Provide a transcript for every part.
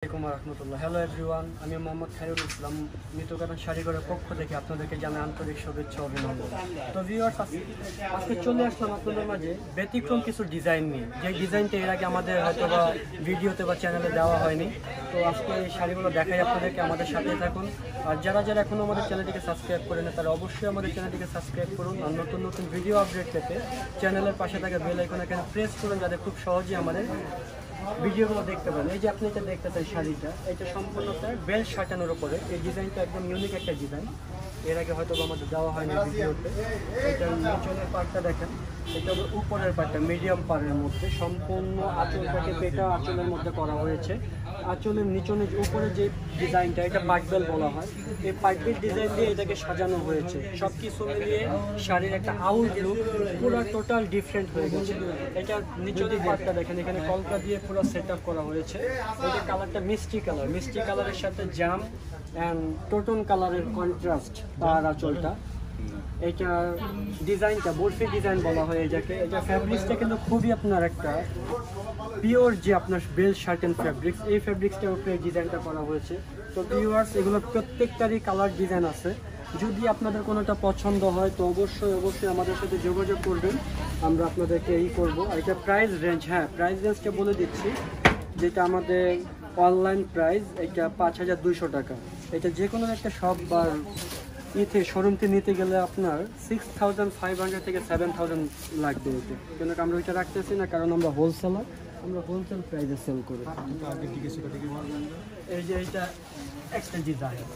Hello everyone, আমি মোহাম্মদ খায়রুল ইসলাম নিত্যকারণ শাড়িঘরের পক্ষ থেকে আপনাদেরকে জানাই আন্তরিক শুভেচ্ছা অভিনন্দন। তো ভিউয়ার্স, আজকে চলে আসলাম আপনাদের মাঝে ব্যতিক্রম কিছু ডিজাইন নিয়ে, যে ডিজাইনটা এর আগে আমাদের হয়তো বা ভিডিওতে বা চ্যানেলে দেওয়া হয়নি। তো আজকে এই শাড়িগুলো দেখাই আপনাদেরকে, আমাদের সাথে থাকুন। আর যারা যারা এখনও আমাদের চ্যানেলটিকে সাবস্ক্রাইব করেন তারা অবশ্যই আমাদের চ্যানেলটিকে সাবস্ক্রাইব করুন, আর নতুন নতুন ভিডিও আপডেট পেতে চ্যানেলের পাশে থাকা বেল আইকন এখানে প্রেস করুন, যাতে খুব সহজেই আমাদের ভিডিওগুলো দেখতে পারেন। এই যে আপনি এটা দেখতেছেন শাড়িটা, এটা সম্পূর্ণটা বেল্ট সাটানোর উপরে। এই ডিজাইনটা একদম ইউনিক একটা ডিজাইন, এর আগে হয়তো আমাদের দেওয়া হয়নি ভিডিওতে। এটার নিচনের পার্টটা দেখেন, এটা হলো উপরের পার্টটা মিডিয়াম পাড়ের মধ্যে, সম্পূর্ণ আঁচলটাকে পেটা আঁচলের মধ্যে করা হয়েছে। আঁচলের নিচনে উপরে যে ডিজাইনটা, এটা পাটবেল বলা হয়। এই পাটবেল ডিজাইন দিয়ে এটাকে সাজানো হয়েছে। সব কিছু মিলিয়ে শাড়ির একটা আউটলুক পুরো টোটাল ডিফারেন্ট হয়ে গেছে। এটার নিচনের পার্টটা দেখেন, এখানে কলকা দিয়ে পুরো সেট আপ করা হয়েছে। এটা কালারটা মিষ্টি কালার, মিষ্টি কালারের সাথে জাম অ্যান্ড টোটন কালারের কন্ট্রাস্ট তার আঁচলটা। এটা ডিজাইনটা বরফি ডিজাইন বলা হয় এটাকে। এটা ফ্যাব্রিক্সটা কিন্তু খুবই আপনার একটা পিওর, যে আপনার বেল শার্টেন ফ্যাব্রিক্স, এই ফ্যাব্রিক্সটার উপরে ডিজাইনটা করা হয়েছে। তো ভিউয়ার্স, এগুলো প্রত্যেকটারই কালার ডিজাইন আছে। যদি আপনাদের কোনোটা পছন্দ হয় তো অবশ্যই আমাদের সাথে যোগাযোগ করবেন, আমরা আপনাদেরকে করব। আর এটা প্রাইস রেঞ্জ, প্রাইস রেঞ্জটা বলে দিচ্ছি, যেটা আমাদের অনলাইন প্রাইস, এটা 5200 টাকা। এটা যে কোনো একটা শপ বা শোরুমতে নিতে গেলে আপনার 6500 থেকে 7000 লাগবে। এতে কিন্তু আমরা ওইটা রাখতেছি না, কারণ আমরা হোলসেলার, আমরা হোলসেল প্রাইসে সেল করি। এই যে এটা একটা ডিজাইন,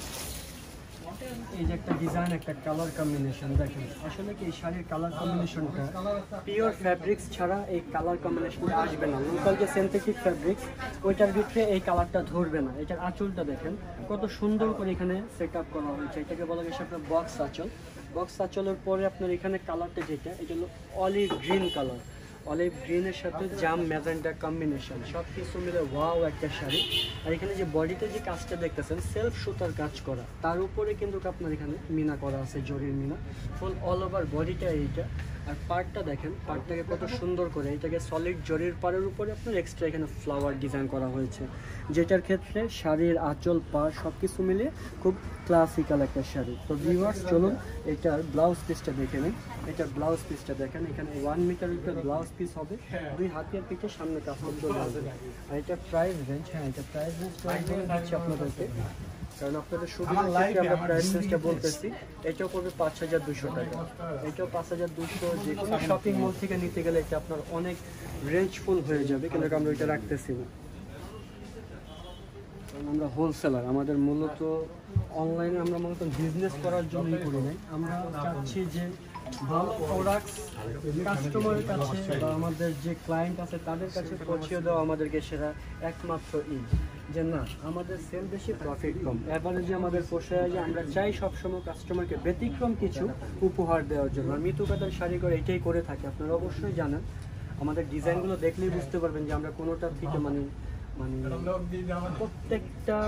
এই যে একটা ডিজাইন, একটা কালার কম্বিনেশন দেখেন। আসলে কি এই শাড়ির কালার কম্বিনেশনটা পিওর ফ্যাব্রিক্স ছাড়া এই কালার কম্বিনেশনটা আসবে না। লোকাল যে সিনথেটিক ফ্যাব্রিক্স, ওইটার ভিতরে এই কালারটা ধরবে না। এটার আঁচলটা দেখেন কত সুন্দর করে এখানে সেট আপ করা হয়েছে। এটাকে বলা গেছে আপনার বক্স আঁচল। বক্স আঁচলের পরে আপনার এখানে কালারটা যেটা, এটা হলো অলিভ গ্রিন কালার। অলিভ গ্রিনের সাথে জাম ম্যাজেন্টা কম্বিনেশন, সব কিছু মিলে ওয়াও একটা শাড়ি। আর এখানে যে বডিতে যে কাজটা দেখতেছেন, সেলফ সুতার কাজ করা, তার উপরে কিন্তু আপনার এখানে মিনা করা আছে, জরির মিনা, ফুল অল ওভার বডিটা এইটা। আর পার্টটা দেখেন, পার্টটাকে কত সুন্দর করে এটাকে সলিড জরির পাড়ের উপরে আপনার এক্সট্রা এখানে ফ্লাওয়ার ডিজাইন করা হয়েছে, যেটার ক্ষেত্রে শাড়ির আঁচল পাড় সব কিছু মিলিয়ে খুব ক্লাসিক্যাল একটা শাড়ি। তো ভিউয়ার্স, চলুন এটার ব্লাউজ পিসটা দেখে নিন। এটার ব্লাউজ পিসটা দেখেন, এখানে 1 মিটারের উপরে ব্লাউজ পিস হবে, 2 হাতের পিঠে সামনে কাপড় চলে আসবে। আর এটা প্রাইস রেঞ্জ, এটা প্রাইস রেঞ্জ দিচ্ছি আপনাদেরকে, কারণ আপনাদের সুবিধার্থে আমরা প্রাইস রেঞ্জটা বলতেছি। এটাও পড়বে 5200 টাকা। এটাও 5200। যে কোনো শপিং মল থেকে নিতে গেলে এটা আপনার অনেক রেঞ্জফুল হয়ে যাবে, কিন্তু আমরা ওইটা রাখতেছি না, কারণ আমরা হোলসেলার। আমাদের মূলত অনলাইনে আমরা মূলত বিজনেস করার জন্যই করি নাই। আমরা চাচ্ছি যে ভালো প্রোডাক্টস কাস্টমারের কাছে বা আমাদের যে ক্লায়েন্ট আছে তাদের কাছে পৌঁছে দেওয়া আমাদেরকে সেটা একমাত্র যে না, আমাদের সেল বেশি, প্রফিট কম, অ্যাভারেজে আমাদের পোষায়। যে আমরা চাই সবসময় কাস্টমারকে ব্যতিক্রম কিছু উপহার দেওয়ার জন্য। আর মিতুকাতার শাড়ি করে এটাই করে থাকি। আপনারা অবশ্যই জানেন, আমাদের ডিজাইনগুলো দেখলেই বুঝতে পারবেন যে আমরা কোনোটা থেকে মানে প্রত্যেকটা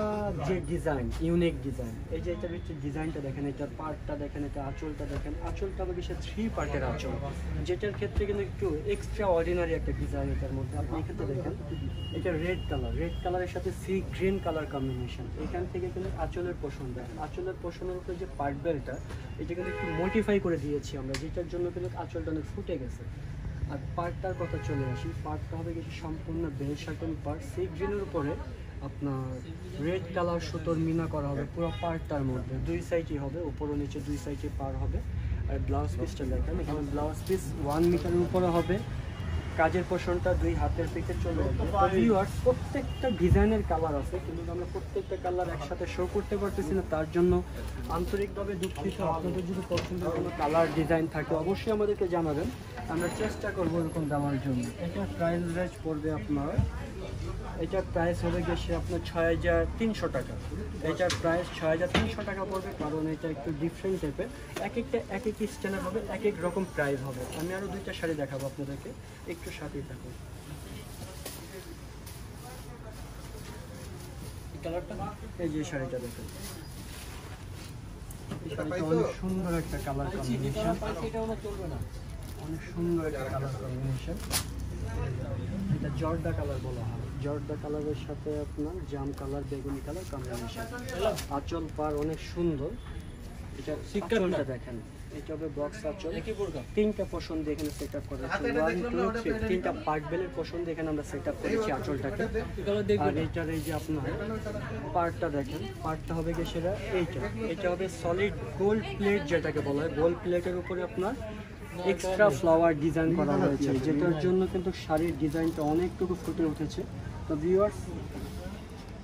যে ডিজাইন ইউনিক ডিজাইন। এই যে এটার ভিতরে ডিজাইনটা দেখেন, এটার পার্টটা দেখেন, এটা আঁচলটা দেখেন। আঁচলটা হবে বিশেষ 3 পার্টের আঁচল, যেটার ক্ষেত্রে কিন্তু একটু এক্সট্রা অর্ডিনারি একটা ডিজাইন এটার মধ্যে। আপনি এখানে দেখেন, এটা রেড কালারের সাথে সি গ্রিন কালার কম্বিনেশন। এখান থেকে কিন্তু আঁচলের পোষণ দেখেন, আঁচলের পোষণের উপরে যে পার্ট বেলটা, এটা কিন্তু একটু মডিফাই করে দিয়েছি আমরা, যেটার জন্য কিন্তু আঁচলটা অনেক ফুটে গেছে। আর পার্টটার কথা চলে আসি, পার্টটা হবে কিছু সম্পূর্ণ বেল শার্টেন পার্ট, সি গ্রিনের উপরে আপনার রেড কালার সুতোর মিনা করা হবে পুরো পার্টটার মধ্যে। 2 সাইডই হবে, উপর ও নিচে 2 সাইডে পার হবে। আর ব্লাউজ পিসটা দেখেন, এখানে ব্লাউজ পিস 1 মিটারের উপরে হবে। কাজের পোষণটা 2 হাতের পিঠে চলে আসবে। ভিউয়ার্স, প্রত্যেকটা ডিজাইনের কালার আছে, কিন্তু আমরা প্রত্যেকটা কালার একসাথে শো করতে পারতেছি না, তার জন্য আন্তরিকভাবে দুঃখিত। আপনাদের যদি পছন্দের কোনো কালার ডিজাইন থাকে অবশ্যই আমাদেরকে জানাবেন, আমরা চেষ্টা করবো এরকম দেওয়ার জন্য। এটা প্রাইস রেঞ্জ পড়বে আপনার, এটার প্রাইস হবে গেছে আপনার 6300 টাকা। এটার প্রাইস 6300 টাকা পড়বে, কারণ এটা একটু ডিফারেন্ট টাইপের। এক এক স্টাইলের হবে, এক এক রকম প্রাইস হবে। আমি আরও 2টা শাড়ি দেখাবো আপনাদেরকে, একটু সাথেই থাকুন। এই কালারটা, এই যে শাড়িটা দেখুন, এই শাড়িটা অনেক সুন্দর একটা কালার কম্বিনেশন, অনেক সুন্দর একটা কালার কম্বিনেশন। এটা জর্দা কালার বলা হয়, জর্দা কালারের সাথে আপনার জাম কালার, বেগুনি কালার কম্বিনেশন। আঁচল পার অনেক সুন্দর। এটা আঁচলটা দেখেন, এটা হবে বক্স আঁচল। তিনটা পোষণ দিয়ে এখানে সেট আপ করা হয়েছে, 1 2 3 তিনটা পার্ট বেলের পোষণ দিয়ে এখানে আমরা সেট আপ করেছি আঁচলটাকে। আর এইটার এই যে আপনার পার্টটা দেখেন, পার্টটা হবে গিয়ে সেটা এটা হবে সলিড গোল্ড প্লেট, যেটাকে বলা হয়। গোল্ড প্লেটের উপরে আপনার এক্সট্রা ফ্লাওয়ার ডিজাইন করা হয়েছে, যেটার জন্য কিন্তু শাড়ির ডিজাইনটা অনেকটুকু ফুটে উঠেছে। তো ভিউয়ার্স,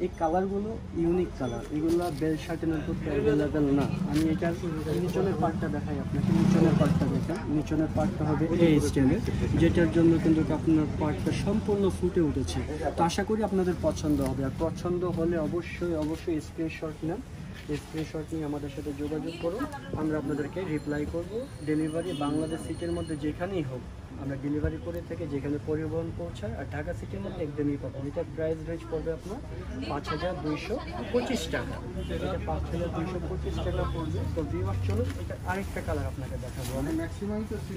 এই কালারগুলো ইউনিক কালার, এগুলো বেল শার্টেনের মধ্যে অ্যাভেলেবেল না। আমি এটার নিচনের পার্টটা দেখাই আপনাকে। নিচনের পার্টটা দেখেন, নিচনের পার্টটা হবে এই স্টাইলের, যেটার জন্য কিন্তু আপনার পার্টটা সম্পূর্ণ ফুটে উঠেছে। তো আশা করি আপনাদের পছন্দ হবে, আর পছন্দ হলে অবশ্যই স্ক্রিনশট নেন। স্ক্রিনশট নিয়ে আমাদের সাথে যোগাযোগ করুন, আমরা আপনাদেরকে রিপ্লাই করব। ডেলিভারি বাংলাদেশ সিটির মধ্যে যেখানেই হোক আমরা ডেলিভারি করে থেকে যেখানে পরিবহন পৌঁছায়। আর ঢাকা সিটির মধ্যে একদমই পাবেন। এটার প্রাইস রেঞ্জ পড়বে আপনার 5225 টাকা। এটা 5225 টাকা পড়বে। তো ভিউয়ার চলুন এটা আরেকটা কালার আপনাকে দেখাবো।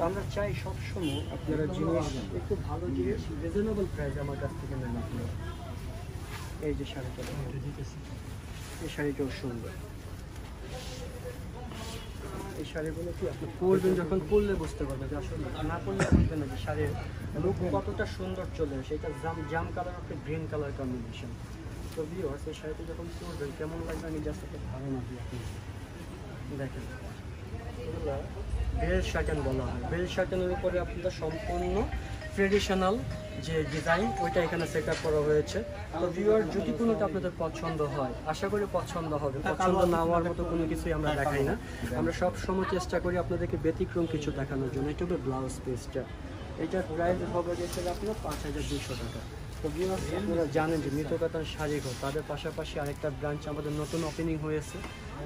আমরা চাই সবসময় আপনারা জিনিস একটু ভালো জিনিস রিজনেবল প্রাইসে আমার কাছ থেকে নেন আপনারা। এই যে শাড়িটা এই শাড়িটাও সুন্দর। এই শাড়িগুলো কি আপনি পরবেন, যখন পরলে বুঝতে পারবেন, যে আসলে না পরলে বুঝবেন না যে শাড়ির লুক কতটা সুন্দর চলে আসে। এটা জাম কালার একটা গ্রিন কালার কম্বিনেশন। তো ভিউয়ার্স, এই শাড়িটা যখন পরবেন কেমন লাগবে আমি জাস্ট একটা ধারণা দিই আপনি দেখেন। এগুলো বেল শার্টেন বলা হয়। বেল শার্টেনের উপরে আপনাদের সম্পূর্ণ ট্রেডিশনাল যে ডিজাইন ওইটা এখানে সেট আপ করা হয়েছে। তো ভিউয়ার, যদি কোনোটা আপনাদের পছন্দ হয়, আশা করি পছন্দ হবে। পছন্দ না হওয়ার মতো কোনো কিছুই আমরা দেখাই না। আমরা সব সময় চেষ্টা করি আপনাদেরকে ব্যতিক্রম কিছু দেখানোর জন্য। এটা হবে ব্লাউজ পিসটা, এটার প্রাইস হবে গেছে আপনার 5200 টাকা। তো ভিউয়ার, আপনারা জানেন যে মিতকাতান শাড়ি ঘর, তাদের পাশাপাশি আরেকটা ব্রাঞ্চ আমাদের নতুন ওপেনিং হয়েছে,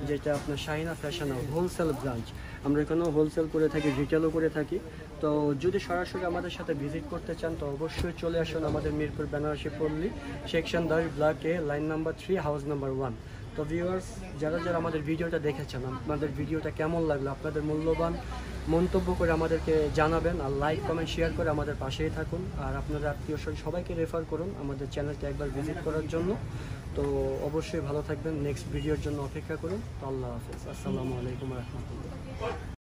যেটা আপনার Shahina fashion house wholesale branch. আমরা এখানেও হোলসেল করে থাকি, রিটেলও করে থাকি। তো যদি সরাসরি আমাদের সাথে ভিজিট করতে চান তো অবশ্যই চলে আসুন আমাদের মিরপুর বেনারসি পল্লী সেকশন 10 ব্লক এ, লাইন নাম্বার 3, হাউস নাম্বার 1। তো ভিউয়ার্স, যারা আমাদের ভিডিওটা দেখেছেন, আমাদের ভিডিওটা কেমন লাগলো আপনাদের মূল্যবান মন্তব্য করে আমাদেরকে জানাবেন। আর লাইক কমেন্ট শেয়ার করে আমাদের পাশেই থাকুন। আর আপনাদের আত্মীয়স্বজন সবাইকে রেফার করুন আমাদের চ্যানেলটা একবার ভিজিট করার জন্য। তো অবশ্যই ভালো থাকবেন, নেক্সট ভিডিওর জন্য অপেক্ষা করুন। তো আল্লাহ হাফেজ, আসসালামু আলাইকুম রহমতুল্লাহ।